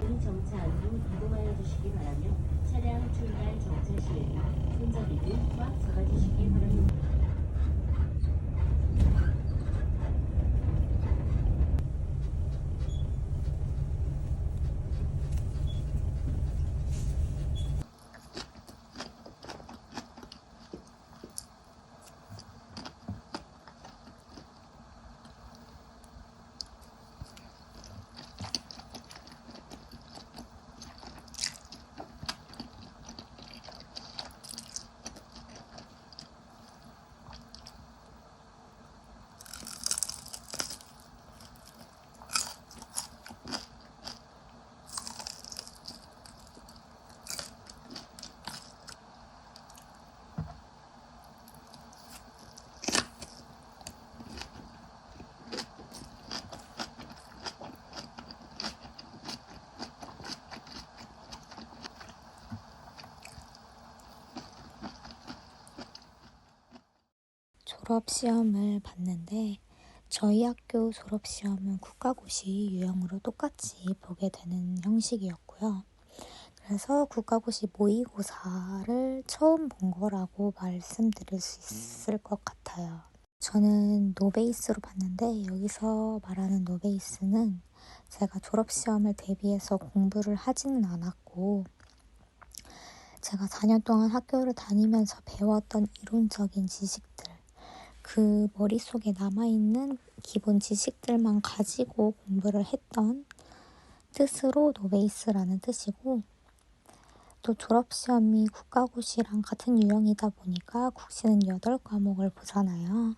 모든 정차 후 이동하여 주시기 바라며 차량 출발 정차 시에는 손잡이 꽉 잡아주시기 바랍니다. 졸업시험을 봤는데 저희 학교 졸업시험은 국가고시 유형으로 똑같이 보게 되는 형식이었고요. 그래서 국가고시 모의고사를 처음 본 거라고 말씀드릴 수 있을 것 같아요. 저는 노베이스로 봤는데 여기서 말하는 노베이스는 제가 졸업시험을 대비해서 공부를 하지는 않았고 제가 4년 동안 학교를 다니면서 배웠던 이론적인 지식들, 그 머릿속에 남아있는 기본 지식들만 가지고 공부를 했던 뜻으로 노베이스라는 뜻이고, 또 졸업시험이 국가고시랑 같은 유형이다 보니까 국시는 8과목을 보잖아요.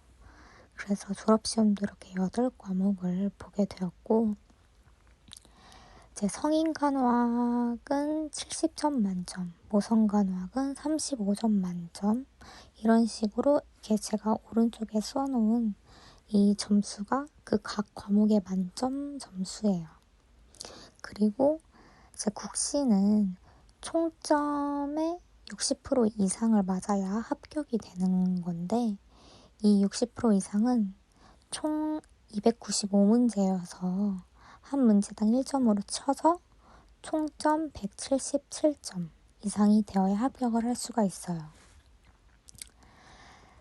그래서 졸업시험도 이렇게 8과목을 보게 되었고, 제 성인간호학은 70점 만점, 모성간호학은 35점 만점, 이런 식으로 이렇게 제가 오른쪽에 써놓은 이 점수가 그 각 과목의 만점 점수예요. 그리고 제 국시는 총점의 60% 이상을 맞아야 합격이 되는 건데 이 60% 이상은 총 295문제여서 한 문제당 1점으로 쳐서 총점 177점 이상이 되어야 합격을 할 수가 있어요.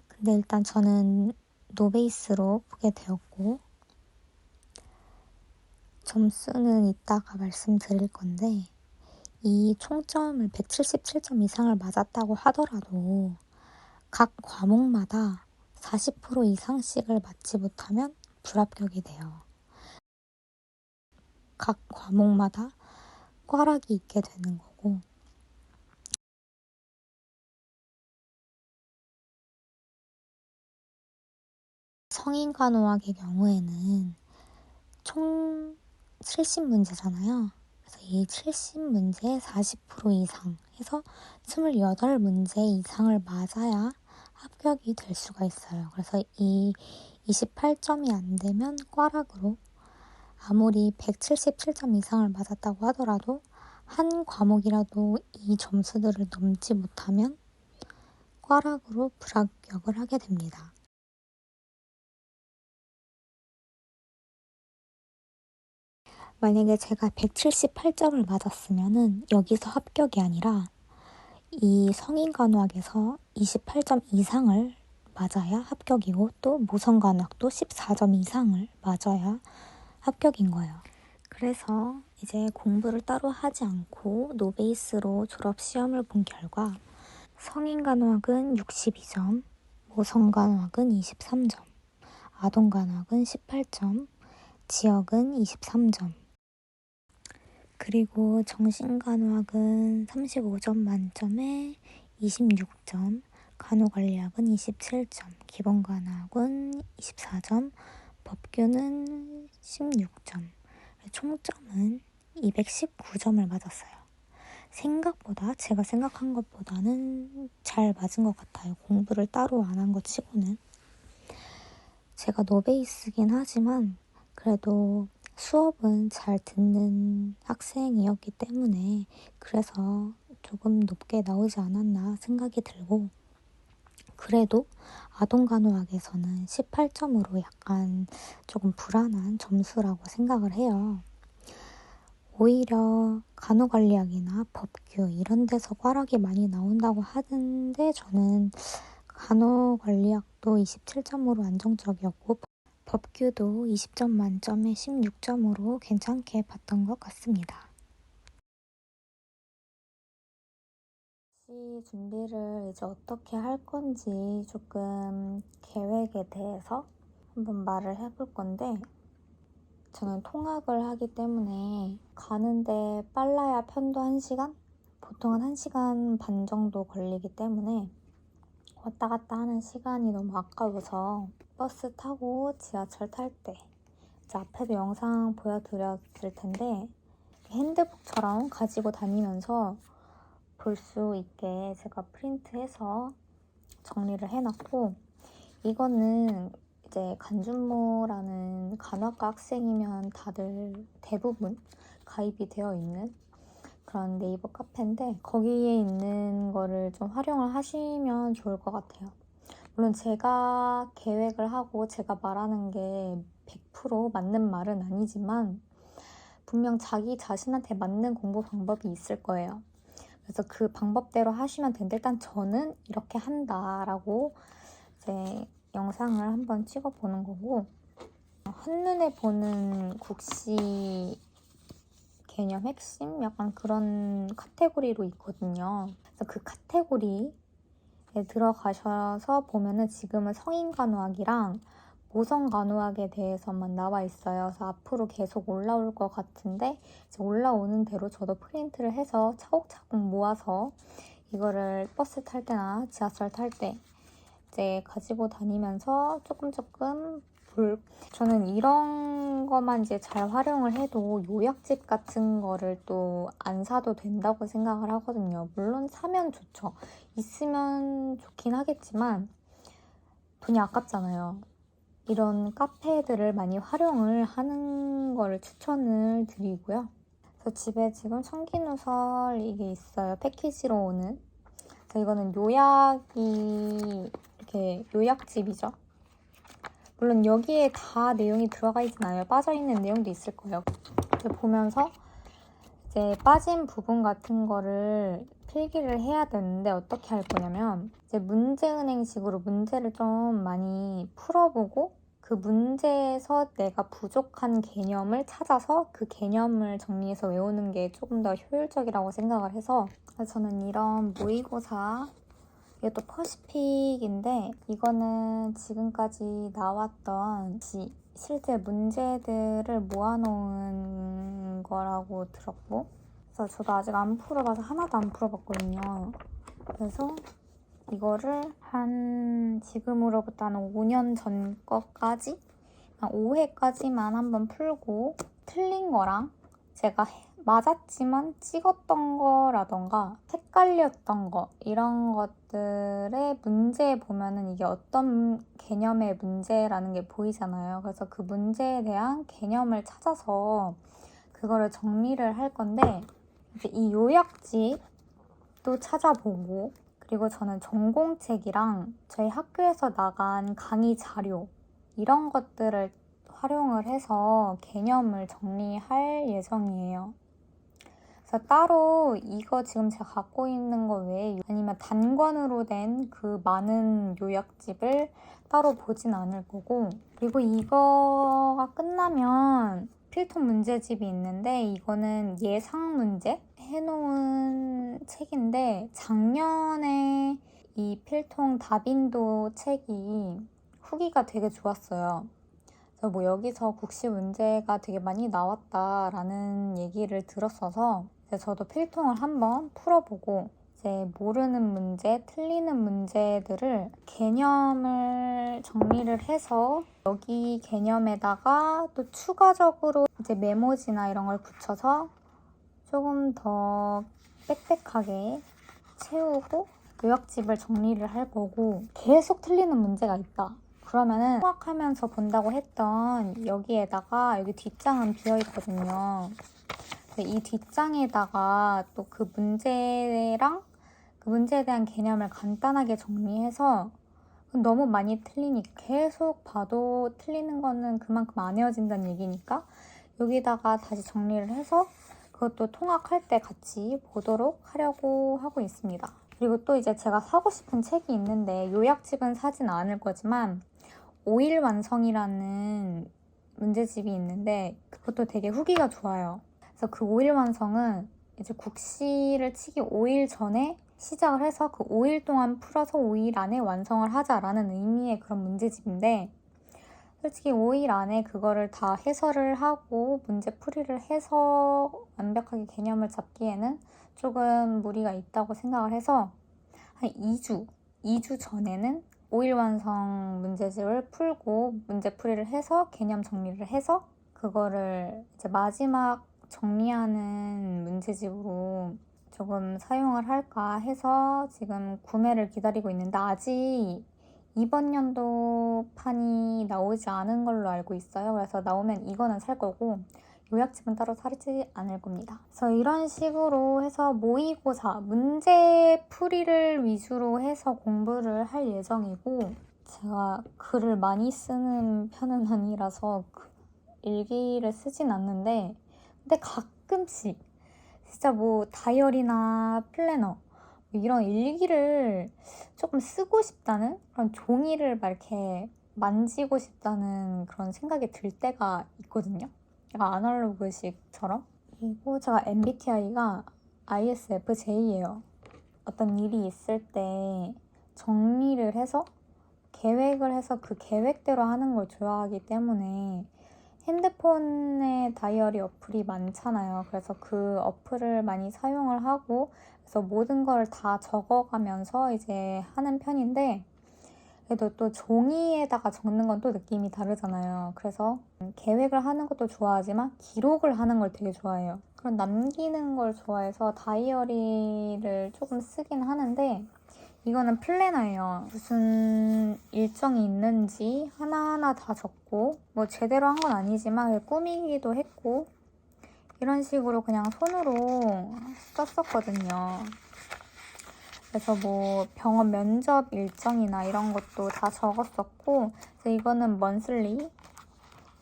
근데 일단 저는 노베이스로 보게 되었고 점수는 이따가 말씀드릴 건데 이 총점을 177점 이상을 맞았다고 하더라도 각 과목마다 40% 이상씩을 맞지 못하면 불합격이 돼요. 각 과목마다 꽈락이 있게 되는 거고 성인간호학의 경우에는 총 70문제잖아요. 그래서 이 70문제에 40% 이상 해서 28문제 이상을 맞아야 합격이 될 수가 있어요. 그래서 이 28점이 안 되면 꽈락으로 아무리 177점 이상을 맞았다고 하더라도 한 과목이라도 이 점수들을 넘지 못하면 꽈락으로 불합격을 하게 됩니다. 만약에 제가 178점을 맞았으면은 여기서 합격이 아니라 이 성인간호학에서 28점 이상을 맞아야 합격이고 또 모성간호학도 14점 이상을 맞아야 합격인 거예요. 그래서 이제 공부를 따로 하지 않고 노베이스로 졸업시험을 본 결과 성인간호학은 62점, 모성간호학은 23점, 아동간호학은 18점, 지역은 23점, 그리고 정신간호학은 35점 만점에 26점, 간호관리학은 27점, 기본간호학은 24점, 법규는 16점, 총점은 219점을 맞았어요. 생각보다 제가 생각한 것보다는 잘 맞은 것 같아요. 공부를 따로 안 한 것 치고는. 제가 노베이스긴 하지만 그래도 수업은 잘 듣는 학생이었기 때문에 그래서 조금 높게 나오지 않았나 생각이 들고, 그래도 아동간호학에서는 18점으로 약간 조금 불안한 점수라고 생각을 해요. 오히려 간호관리학이나 법규 이런 데서 꽈락이 많이 나온다고 하는데 저는 간호관리학도 27점으로 안정적이었고 법규도 20점 만점에 16점으로 괜찮게 봤던 것 같습니다. 준비를 이제 어떻게 할 건지 조금 계획에 대해서 한번 말을 해볼 건데 저는 통학을 하기 때문에 가는데 빨라야 편도 1시간? 보통은 1시간 반 정도 걸리기 때문에 왔다 갔다 하는 시간이 너무 아까워서 버스 타고 지하철 탈 때 이제 앞에도 영상 보여드렸을 텐데 핸드북처럼 가지고 다니면서 볼 수 있게 제가 프린트해서 정리를 해놨고 이거는 이제 간준모라는 간호학과 학생이면 다들 대부분 가입이 되어 있는 그런 네이버 카페인데 거기에 있는 거를 좀 활용을 하시면 좋을 것 같아요. 물론 제가 계획을 하고 제가 말하는 게 100% 맞는 말은 아니지만 분명 자기 자신한테 맞는 공부 방법이 있을 거예요. 그래서 그 방법대로 하시면 되는데 일단 저는 이렇게 한다라고 이제 영상을 한번 찍어보는 거고 한눈에 보는 국시 개념 핵심? 약간 그런 카테고리로 있거든요. 그래서 그 카테고리에 들어가셔서 보면은 지금은 성인간호학이랑 모성간호학에 대해서만 나와 있어요. 그래서 앞으로 계속 올라올 것 같은데 이제 올라오는 대로 저도 프린트를 해서 차곡차곡 모아서 이거를 버스 탈 때나 지하철 탈 때 이제 가지고 다니면서 조금 저는 이런 것만 이제 잘 활용을 해도 요약집 같은 거를 또 안 사도 된다고 생각을 하거든요. 물론 사면 좋죠. 있으면 좋긴 하겠지만 돈이 아깝잖아요. 이런 카페들을 많이 활용을 하는 거를 추천을 드리고요. 그래서 집에 지금 청기누설 이게 있어요. 패키지로 오는. 그래서 이거는 요약이 이렇게 요약집이죠. 물론 여기에 다 내용이 들어가 있진 않아요. 빠져있는 내용도 있을 거예요. 보면서 이제 빠진 부분 같은 거를 필기를 해야 되는데 어떻게 할 거냐면 이제 문제은행식으로 문제를 좀 많이 풀어보고 그 문제에서 내가 부족한 개념을 찾아서 그 개념을 정리해서 외우는 게 조금 더 효율적이라고 생각을 해서 저는 이런 모의고사 이것도 퍼시픽인데 이거는 지금까지 나왔던 실제 문제들을 모아놓은 거라고 들었고 그래서 저도 아직 안 풀어봐서 하나도 안 풀어봤거든요. 그래서 이거를 지금으로부터 한 5년 전 거까지 한 5회까지만 한번 풀고 틀린 거랑 제가 맞았지만 찍었던 거라던가 헷갈렸던 거 이런 것들의 문제에 보면은 이게 어떤 개념의 문제라는 게 보이잖아요. 그래서 그 문제에 대한 개념을 찾아서 그거를 정리를 할 건데 이제 이 요약집도 찾아보고 그리고 저는 전공책이랑 저희 학교에서 나간 강의 자료 이런 것들을 활용을 해서 개념을 정리할 예정이에요. 그래서 따로 이거 지금 제가 갖고 있는 거 외에 아니면 단권으로 된 그 많은 요약집을 따로 보진 않을 거고 그리고 이거가 끝나면 필통 문제집이 있는데 이거는 예상 문제 해놓은 책인데 작년에 이 필통 다빈도 책이 후기가 되게 좋았어요. 그래서 뭐 여기서 국시 문제가 되게 많이 나왔다라는 얘기를 들었어서 저도 필통을 한번 풀어보고 이제 모르는 문제, 틀리는 문제들을 개념을 정리를 해서 여기 개념에다가 또 추가적으로 이제 메모지나 이런 걸 붙여서 조금 더 빽빽하게 채우고 요약집을 정리를 할 거고 계속 틀리는 문제가 있다. 그러면은 통학하면서 본다고 했던 여기에다가 여기 뒷장은 비어 있거든요. 이 뒷장에다가 또 그 문제랑 그 문제에 대한 개념을 간단하게 정리해서 너무 많이 틀리니까 계속 봐도 틀리는 거는 그만큼 안 외워진다는 얘기니까 여기다가 다시 정리를 해서 그것도 통학할 때 같이 보도록 하려고 하고 있습니다. 그리고 또 이제 제가 사고 싶은 책이 있는데 요약집은 사진 않을 거지만 5일 완성이라는 문제집이 있는데 그것도 되게 후기가 좋아요. 그래서 그 5일 완성은 이제 국시를 치기 5일 전에 시작을 해서 그 5일 동안 풀어서 5일 안에 완성을 하자라는 의미의 그런 문제집인데 솔직히 5일 안에 그거를 다 해설을 하고 문제풀이를 해서 완벽하게 개념을 잡기에는 조금 무리가 있다고 생각을 해서 한 2주 전에는 5일 완성 문제집을 풀고 문제풀이를 해서 개념 정리를 해서 그거를 이제 마지막 정리하는 문제집으로 조금 사용을 할까 해서 지금 구매를 기다리고 있는데 아직 이번 연도 판이 나오지 않은 걸로 알고 있어요. 그래서 나오면 이거는 살 거고 요약집은 따로 사지 않을 겁니다. 그래서 이런 식으로 해서 모의고사, 문제풀이를 위주로 해서 공부를 할 예정이고 제가 글을 많이 쓰는 편은 아니라서 일기를 쓰진 않는데 근데 가끔씩 진짜 뭐 다이어리나 플래너 이런 일기를 조금 쓰고 싶다는 그런 종이를 막 이렇게 만지고 싶다는 그런 생각이 들 때가 있거든요. 약간 아날로그식처럼. 그리고 제가 MBTI가 ISFJ예요. 어떤 일이 있을 때 정리를 해서 계획을 해서 그 계획대로 하는 걸 좋아하기 때문에 핸드폰에 다이어리 어플이 많잖아요. 그래서 그 어플을 많이 사용을 하고 그래서 모든 걸 다 적어가면서 이제 하는 편인데 그래도 또 종이에다가 적는 건 또 느낌이 다르잖아요. 그래서 계획을 하는 것도 좋아하지만 기록을 하는 걸 되게 좋아해요. 그런 남기는 걸 좋아해서 다이어리를 조금 쓰긴 하는데 이거는 플래너예요. 무슨 일정이 있는지 하나하나 다 적고 뭐 제대로 한 건 아니지만 꾸미기도 했고 이런 식으로 그냥 손으로 썼었거든요. 그래서 뭐 병원 면접 일정이나 이런 것도 다 적었었고 그래서 이거는 먼슬리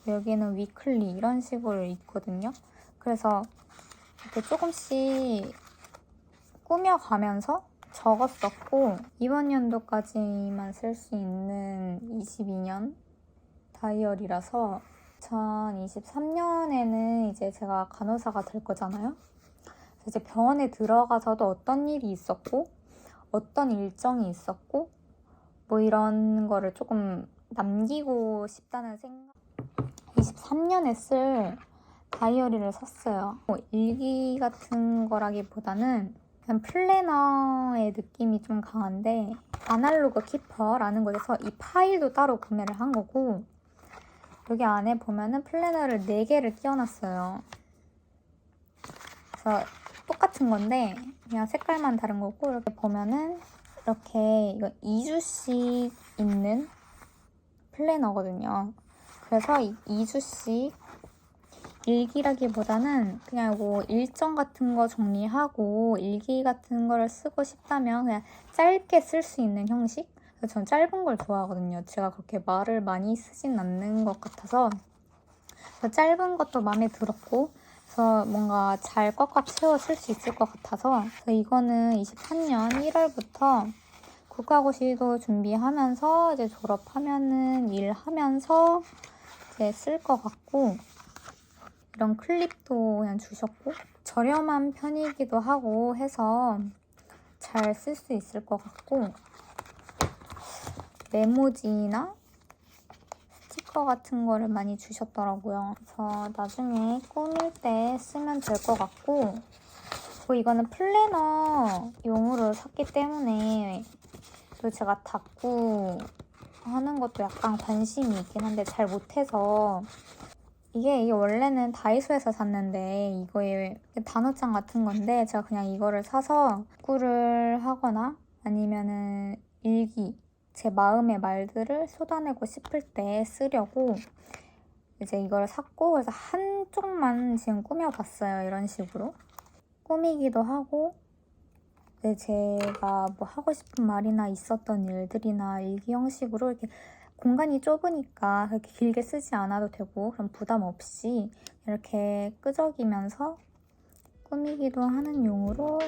여기는 위클리 이런 식으로 있거든요. 그래서 이렇게 조금씩 꾸며가면서 적었었고 이번 연도까지만 쓸 수 있는 22년 다이어리라서 2023년에는 이제 제가 간호사가 될 거잖아요. 그래서 이제 병원에 들어가서도 어떤 일이 있었고 어떤 일정이 있었고 뭐 이런 거를 조금 남기고 싶다는 생각 23년에 쓸 다이어리를 샀어요. 일기 같은 거라기보다는 그냥 플래너의 느낌이 좀 강한데 아날로그 키퍼라는 곳에서 이 파일도 따로 구매를 한 거고 여기 안에 보면은 플래너를 4개를 끼워놨어요. 그래서 똑같은 건데 그냥 색깔만 다른 거고 이렇게 보면은 이렇게 이거 2주씩 있는 플래너거든요. 그래서 2주씩 일기라기보다는 그냥 뭐 일정 같은 거 정리하고 일기 같은 거를 쓰고 싶다면 그냥 짧게 쓸 수 있는 형식? 그래서 전 짧은 걸 좋아하거든요. 제가 그렇게 말을 많이 쓰진 않는 것 같아서 그래서 짧은 것도 마음에 들었고 그래서 뭔가 잘 꽉꽉 채워 쓸 수 있을 것 같아서 그래서 이거는 23년 1월부터 국가고시도 준비하면서 이제 졸업하면은 일하면서 이제 쓸 것 같고 이런 클립도 그냥 주셨고 저렴한 편이기도 하고 해서 잘 쓸 수 있을 것 같고 메모지나 스티커 같은 거를 많이 주셨더라고요. 그래서 나중에 꾸밀 때 쓰면 될 것 같고 그리고 이거는 플래너용으로 샀기 때문에 또 제가 닦고 하는 것도 약간 관심이 있긴 한데 잘 못해서 이게 원래는 다이소에서 샀는데 이거에 단어장 같은 건데 제가 그냥 이거를 사서 닦구를 하거나 아니면은 일기 제 마음의 말들을 쏟아내고 싶을 때 쓰려고 이제 이걸 샀고 그래서 한쪽만 지금 꾸며봤어요. 이런 식으로 꾸미기도 하고 제가 뭐 하고 싶은 말이나 있었던 일들이나 일기 형식으로 이렇게 공간이 좁으니까 그렇게 길게 쓰지 않아도 되고 그럼 부담 없이 이렇게 끄적이면서 꾸미기도 하는 용으로